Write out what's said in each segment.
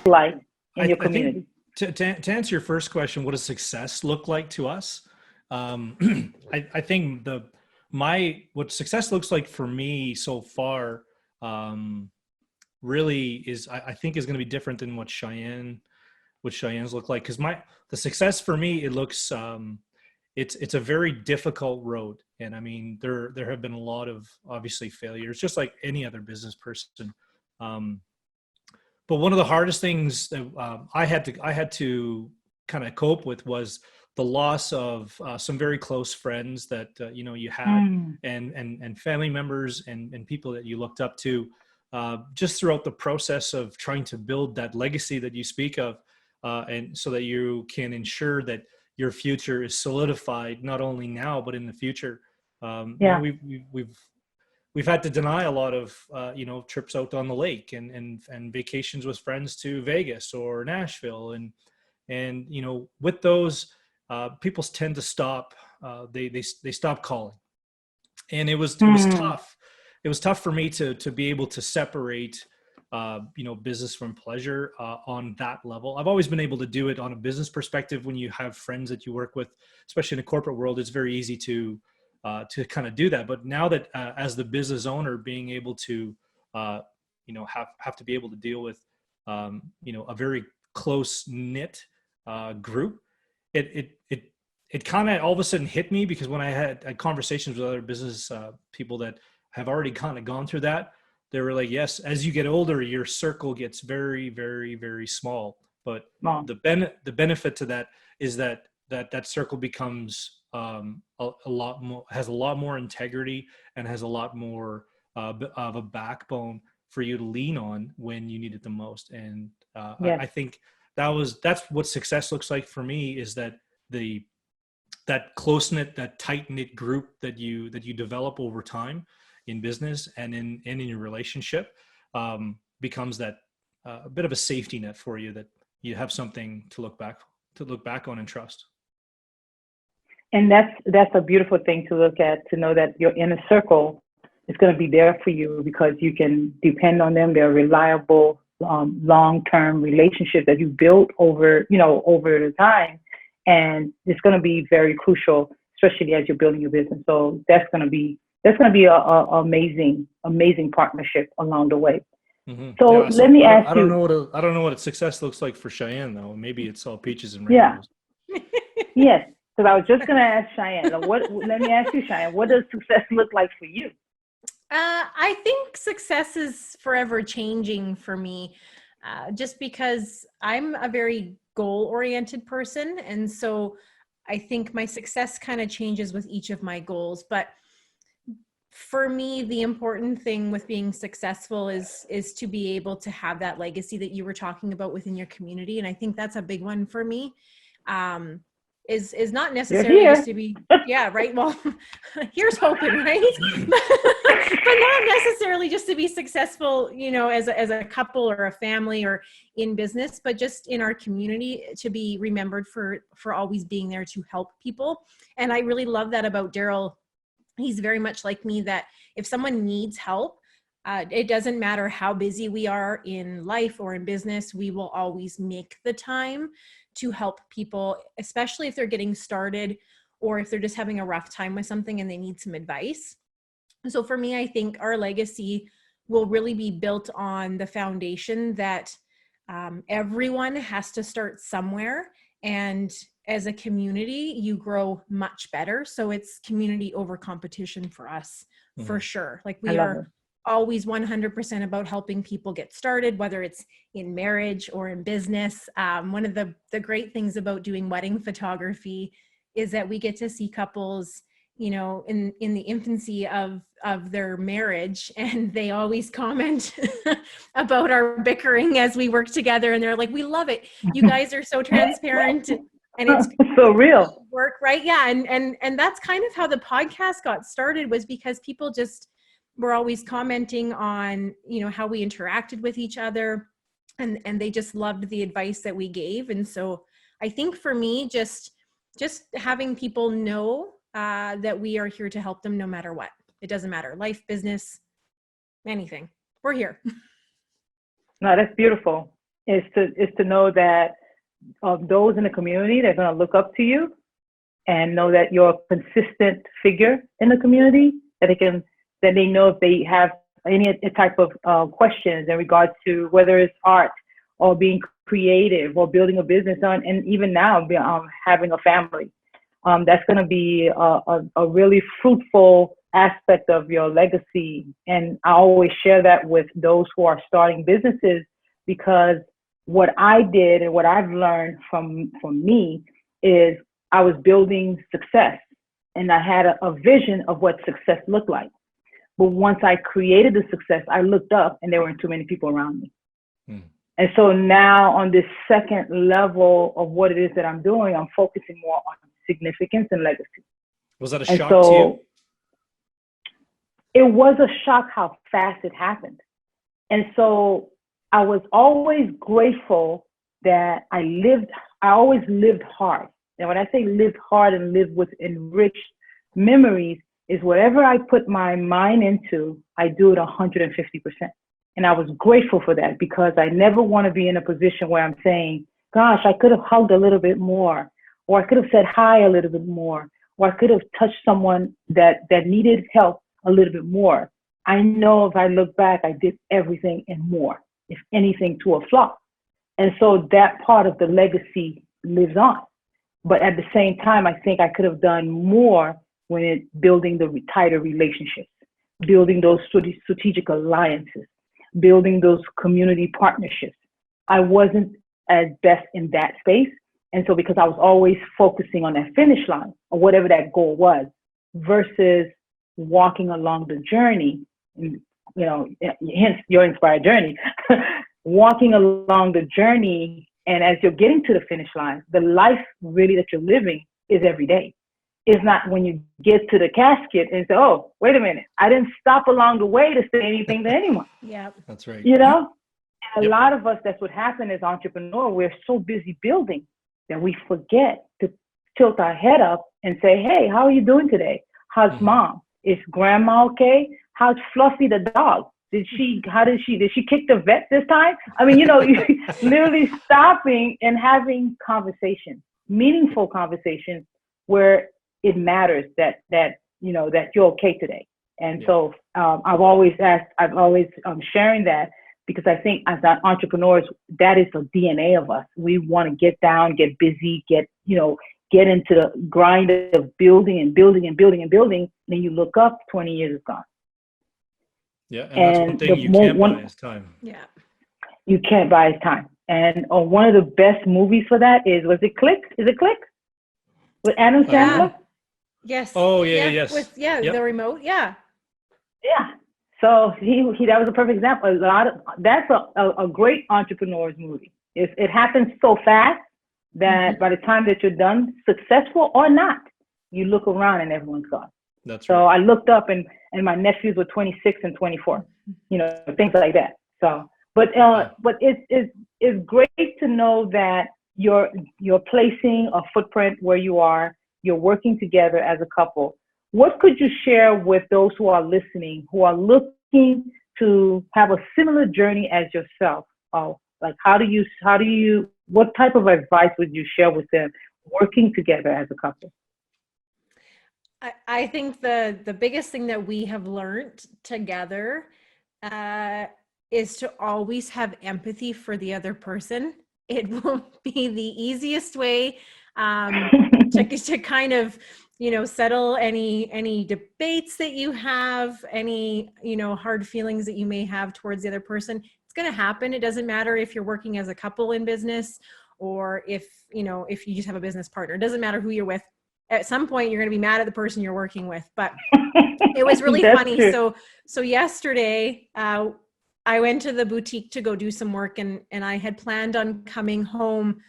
like in your I think community? to answer your first question, what does success look like to us? I think what success looks like for me so far, um, really is, I think is going to be different than what Cheyenne's look like. Cause the success for me, it looks, it's a very difficult road. And I mean, there have been a lot of obviously failures, just like any other business person. Um, but one of the hardest things that I had to kind of cope with was the loss of some very close friends that you had, Mm, and family members and people that you looked up to, just throughout the process of trying to build that legacy that you speak of, and so that you can ensure that your future is solidified not only now but in the future. yeah. We've had to deny a lot of trips out on the lake and vacations with friends to Vegas or Nashville, and with those, people tend to stop. They stop calling, and it was Mm, tough. It was tough for me to be able to separate business from pleasure, on that level. I've always been able to do it on a business perspective. When you have friends that you work with, especially in the corporate world, it's very easy to kind of do that. But now that, as the business owner, being able to have to be able to deal with a very close knit group, it kind of all of a sudden hit me, because when I had conversations with other business people that have already kind of gone through that, they were like, yes, as you get older, your circle gets very, very, very small. But mom. the benefit to that is that circle becomes, a lot more, has a lot more integrity, and has a lot more of a backbone for you to lean on when you need it the most. And Yes. I think that's what success looks like for me, is the that close knit, that tight knit group that you develop over time in business and in your relationship, becomes that a bit of a safety net for you, that you have something to look back on and trust. And that's a beautiful thing to look at, to know that your inner circle is going to be there for you because you can depend on them. They're reliable, long-term relationships that you built over the time, and it's going to be very crucial, especially as you're building your business. So that's going to be a amazing partnership along the way. So Yeah, let so me I don't, ask I don't you, know what a success looks like for Cheyenne, though. Maybe it's all peaches and yeah, rainbows. yes, because I was just going to ask Cheyenne. Let me ask you, Cheyenne, what does success look like for you? I think success is forever changing for me, just because I'm a very goal-oriented person. And so I think my success kind of changes with each of my goals. But for me, the important thing with being successful is to be able to have that legacy that you were talking about within your community. And I think that's a big one for me. Is not You're necessarily just here. to be, yeah, right. Well, here's hoping, right? But not necessarily just to be successful, as a couple or a family or in business, but just in our community, to be remembered for always being there to help people. And I really love that about Darryl. He's very much like me, that if someone needs help, it doesn't matter how busy we are in life or in business, we will always make the time to help people, especially if they're getting started or if they're just having a rough time with something and they need some advice. So for me, I think our legacy will really be built on the foundation that everyone has to start somewhere. And as a community, you grow much better. So it's community over competition for us, for Mhm. sure. Like, I we love it. are always 100% about helping people get started, whether it's in marriage or in business. One of the great things about doing wedding photography is that we get to see couples, in the infancy of their marriage, and they always comment about our bickering as we work together, and they're like, we love it, you guys are so transparent, and it's So real. work, right? Yeah. And that's kind of how the podcast got started, was because people just were always commenting on, how we interacted with each other, and they just loved the advice that we gave. And so I think for me, just having people know that we are here to help them no matter what. It doesn't matter, life, business, anything. We're here. No, that's beautiful. is to know that those in the community, they're going to look up to you and know that you're a consistent figure in the community, that they know if they have any type of questions in regards to whether it's art or being creative or building a business on, and even now having a family. That's going to be a really fruitful aspect of your legacy. And I always share that with those who are starting businesses, because what I did and what I've learned from me is I was building success, and I had a vision of what success looked like. But once I created the success, I looked up and there weren't too many people around me. And so now on this second level of what it is that I'm doing, I'm focusing more on significance and legacy. Was that a shock to you? It was a shock how fast it happened. And so I was always grateful that I always lived hard. And when I say lived hard and lived with enriched memories, is whatever I put my mind into, I do it 150%. And I was grateful for that, because I never want to be in a position where I'm saying, gosh, I could have hugged a little bit more, or I could have said hi a little bit more, or I could have touched someone that needed help a little bit more. I know if I look back, I did everything and more, if anything, to a flop. And so that part of the legacy lives on. But at the same time, I think I could have done more when building the tighter relationships, building those strategic alliances, building those community partnerships. I wasn't as best in that space. And so because I was always focusing on that finish line or whatever that goal was, versus walking along the journey, hence your inspired journey, walking along the journey. And as you're getting to the finish line, the life really that you're living is every day. It's not when you get to the casket and say, oh, wait a minute, I didn't stop along the way to say anything to anyone. Yeah, that's right. And a lot of us, that's what happened as entrepreneurs. We're so busy building that we forget to tilt our head up and say, hey, how are you doing today? How's mom? Is grandma okay? How's Fluffy the dog? Did she kick the vet this time? I mean, literally stopping and having conversations, meaningful conversations where it matters that you're okay today. And so I'm always sharing that, because I think as entrepreneurs, that is the DNA of us. We want to get down, get busy, get into the grind of building and building and building and building. And then you look up, 20 years is gone. Yeah, and that's one thing you can't buy is time. Yeah. You can't buy his time. And one of the best movies for that was it Click? Is it Click? With Adam Sandler? Yes. Oh, yeah, yes. With the remote, yeah. Yeah. So he that was a perfect example. That's a great entrepreneur's movie. It happens so fast that by the time that you're done, successful or not, you look around and everyone's gone. That's so right. I looked up and my nephews were 26 and 24, things like that. So, but it's great to know that you're placing a footprint where you are. You're working together as a couple. What could you share with those who are listening, who are looking to have a similar journey as yourself? Like what type of advice would you share with them working together as a couple? I think the biggest thing that we have learned together is to always have empathy for the other person. It won't be the easiest way to kind of, settle any debates that you have, any, hard feelings that you may have towards the other person. It's going to happen. It doesn't matter if you're working as a couple in business or if you just have a business partner. It doesn't matter who you're with. At some point, you're going to be mad at the person you're working with. But it was really funny. True. So yesterday, I went to the boutique to go do some work, and I had planned on coming home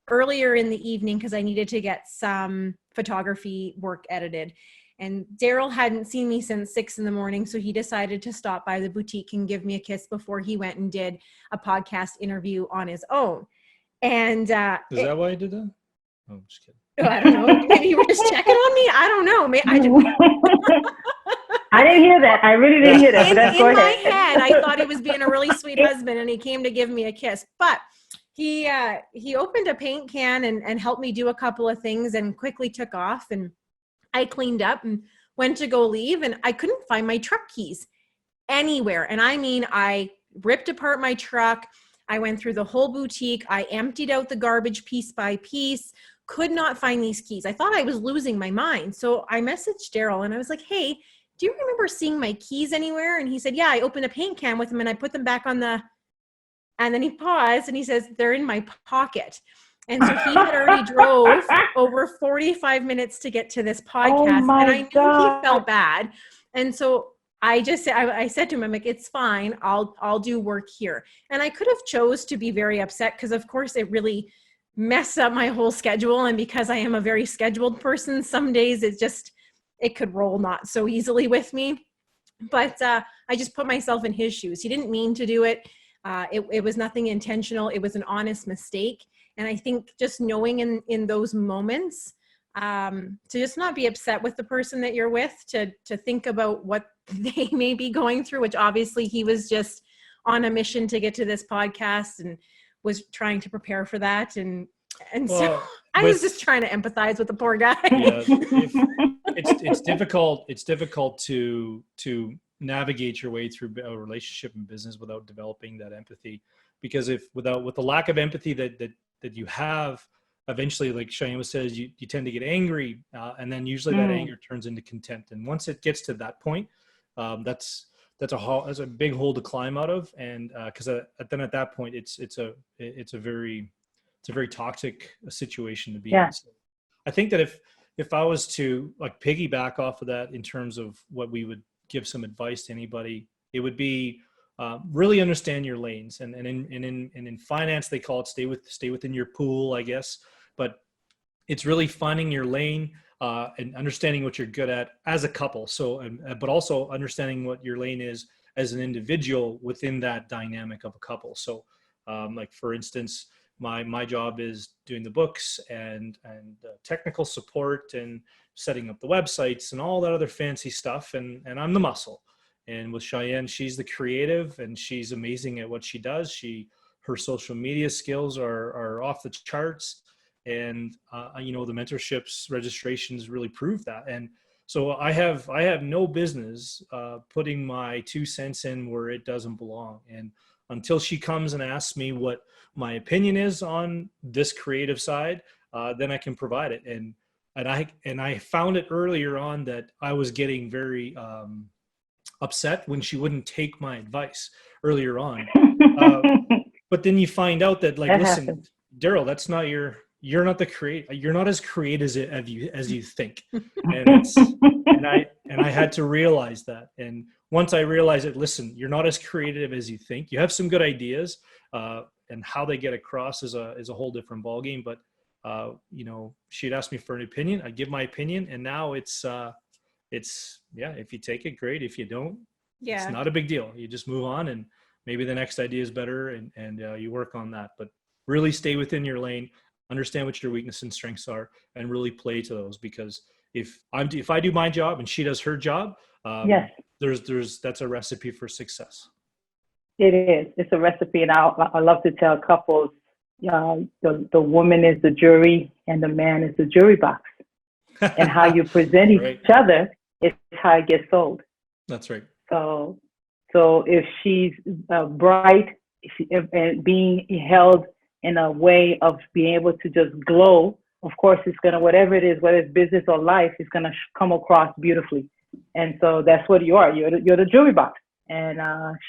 earlier in the evening because I needed to get some photography work edited. And Darryl hadn't seen me since 6 a.m, so he decided to stop by the boutique and give me a kiss before he went and did a podcast interview on his own. And is that why I did that? Oh, I'm just kidding. I don't know. Maybe you were just checking on me. I don't know. Maybe I didn't. I didn't hear that. I really didn't hear that. But that's In go my ahead. head, I thought he was being a really sweet husband, and he came to give me a kiss. But he opened a paint can and helped me do a couple of things, and quickly took off. And I cleaned up and went to go leave, and I couldn't find my truck keys anywhere. And I mean, I ripped apart my truck. I went through the whole boutique. I emptied out the garbage piece by piece. Could not find these keys. I thought I was losing my mind. So I messaged Darryl and I was like, hey, do you remember seeing my keys anywhere? And he said, yeah, I opened a paint can with them and I put them back on the, and then he paused and he says, they're in my pocket. And so he had already drove over 45 minutes to get to this podcast. Oh my and I knew God. he felt bad. And so I said to him, I'm like, it's fine. I'll do work here. And I could have chose to be very upset because of course it really messed up my whole schedule. And because I am a very scheduled person, some days it could roll not so easily with me. But I just put myself in his shoes. He didn't mean to do it. It was nothing intentional. It was an honest mistake. And I think just knowing in those moments, to just not be upset with the person that you're with, to think about what they may be going through, which obviously he was just on a mission to get to this podcast and was trying to prepare for that. And so I was just trying to empathize with the poor guy. Yeah, it's difficult. It's difficult to navigate your way through a relationship and business without developing that empathy, because with the lack of empathy that you have, eventually, like Chyanna says, you tend to get angry, and then usually that anger turns into contempt. And once it gets to that point, that's a big hole to climb out of. And because then at that point, it's a very toxic situation to be in. So I think that if I was to like piggyback off of that in terms of what we would give some advice to anybody, it would be really understand your lanes. And in finance, they call it stay within your pool, I guess. But it's really finding your lane and understanding what you're good at as a couple. So, but also understanding what your lane is as an individual within that dynamic of a couple. So, like for instance, my job is doing the books and technical support and setting up the websites and all that other fancy stuff. And I'm the muscle. And with Chyanne, she's the creative and she's amazing at what she does. Her social media skills are off the charts. And the mentorships registrations really prove that. And so I have no business putting my 2 cents in where it doesn't belong. And until she comes and asks me what my opinion is on this creative side, then I can provide it. And I found it earlier on that I was getting very upset when she wouldn't take my advice earlier on. But then you find out that listen, happens. Darryl, that's not you're not the you're not as creative as you think. And I had to realize that. And once I realized it, listen, you're not as creative as you think. You have some good ideas, and how they get across is a whole different ballgame. But she'd ask me for an opinion. I'd give my opinion, and now it's if you take it, great. If you don't, it's not a big deal. You just move on, and maybe the next idea is better, and you work on that. But really stay within your lane. Understand what your weaknesses and strengths are, and really play to those. Because if I do my job and she does her job, that's a recipe for success. It is. It's a recipe, and I love to tell couples, the woman is the jury and the man is the jury box, and how you present each other is how it gets sold. That's right. So if she's bright and being held in a way of being able to just glow, of course it's gonna, whatever it is, whether it's business or life, it's gonna come across beautifully. And so that's what you are. You're the jewelry box, and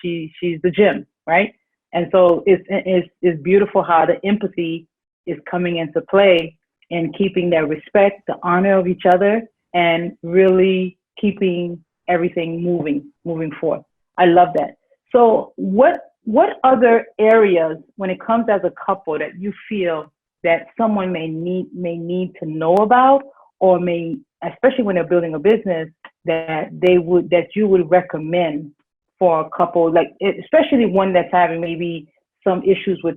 she's the gem, right? And so it's beautiful how the empathy is coming into play and keeping that respect, the honor of each other, and really keeping everything moving forward. I love that. So what other areas, when it comes as a couple, that you feel that someone may need to know about, or may, especially when they're building a business, that you would recommend for a couple, like especially one that's having maybe some issues with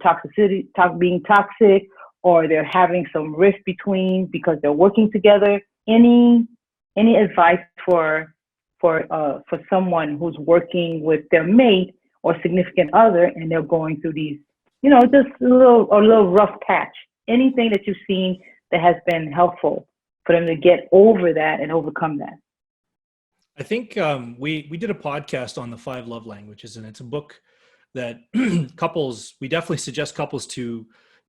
toxicity, being toxic, or they're having some rift between because they're working together? Any advice for for someone who's working with their mate or significant other, and they're going through these, just a little rough patch. Anything that you've seen that has been helpful for them to get over that and overcome that. I think we did a podcast on the 5 love languages, and it's a book that we definitely suggest couples to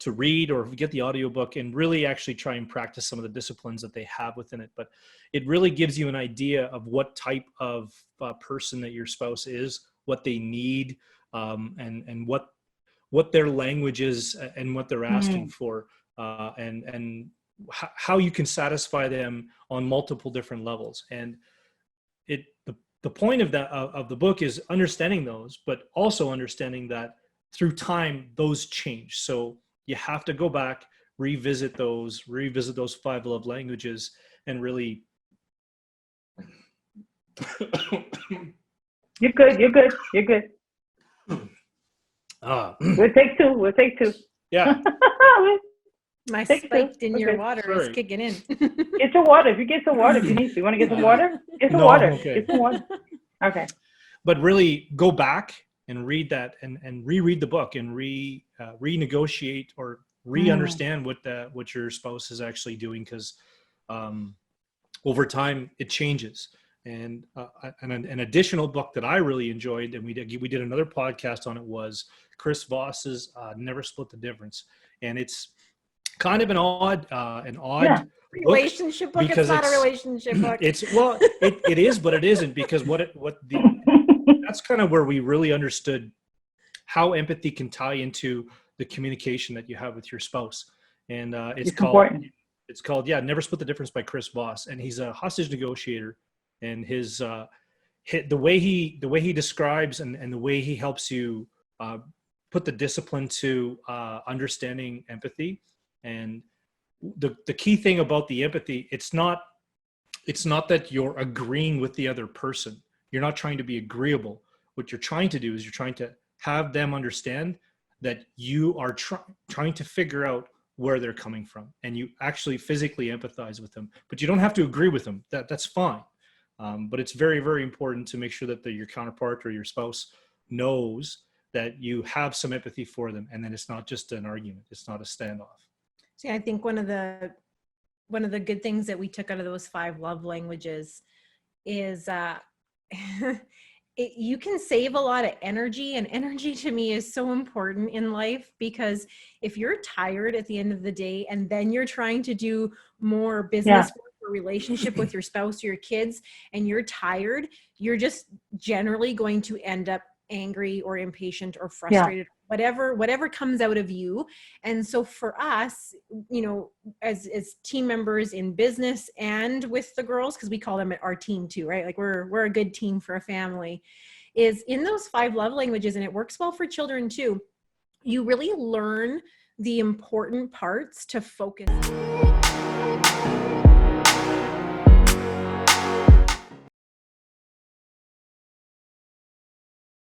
read or get the audiobook and really actually try and practice some of the disciplines that they have within it. But it really gives you an idea of what type of person that your spouse is, what they need, and what their language is and what they're asking for, and how you can satisfy them on multiple different levels. And the point of the book is understanding those, but also understanding that through time those change. So you have to go back, revisit those 5 love languages, and really. You're good. We'll take two. Yeah. My Take spiked two. in your Okay. water Sorry. is kicking in. Get your water. If you get some water, if you need to. You want to get some water? Get some No, water. I'm okay. Get some water. Okay. But really go back and read that and reread the book and renegotiate or re-understand what your spouse is actually doing, because over time it changes. And an additional book that I really enjoyed, and we did another podcast on it, was Chris Voss's Never Split the Difference. And it's kind of an odd Relationship book. It's not a relationship book. It is, but it isn't, because that's kind of where we really understood how empathy can tie into the communication that you have with your spouse. And it's called Never Split the Difference by Chris Voss. And he's a hostage negotiator, and the way he describes and the way he helps you put the discipline to understanding empathy. And the key thing about the empathy, it's not that you're agreeing with the other person. You're not trying to be agreeable. What you're trying to do is you're trying to have them understand that you are trying to figure out where they're coming from, and you actually physically empathize with them. But you don't have to agree with them. That's fine. But it's very, very important to make sure that your counterpart or your spouse knows that you have some empathy for them, and then it's not just an argument. It's not a standoff. See, I think one of the good things that we took out of those 5 love languages is you can save a lot of energy, and energy to me is so important in life, because if you're tired at the end of the day and then you're trying to do more business work or relationship with your spouse or your kids, and you're tired, you're just generally going to end up angry or impatient or frustrated, whatever comes out of you. And so for us, as team members in business and with the girls, because we call them our team too, right? Like we're a good team for a family, is in those 5 love languages, and it works well for children too. You really learn the important parts to focus on.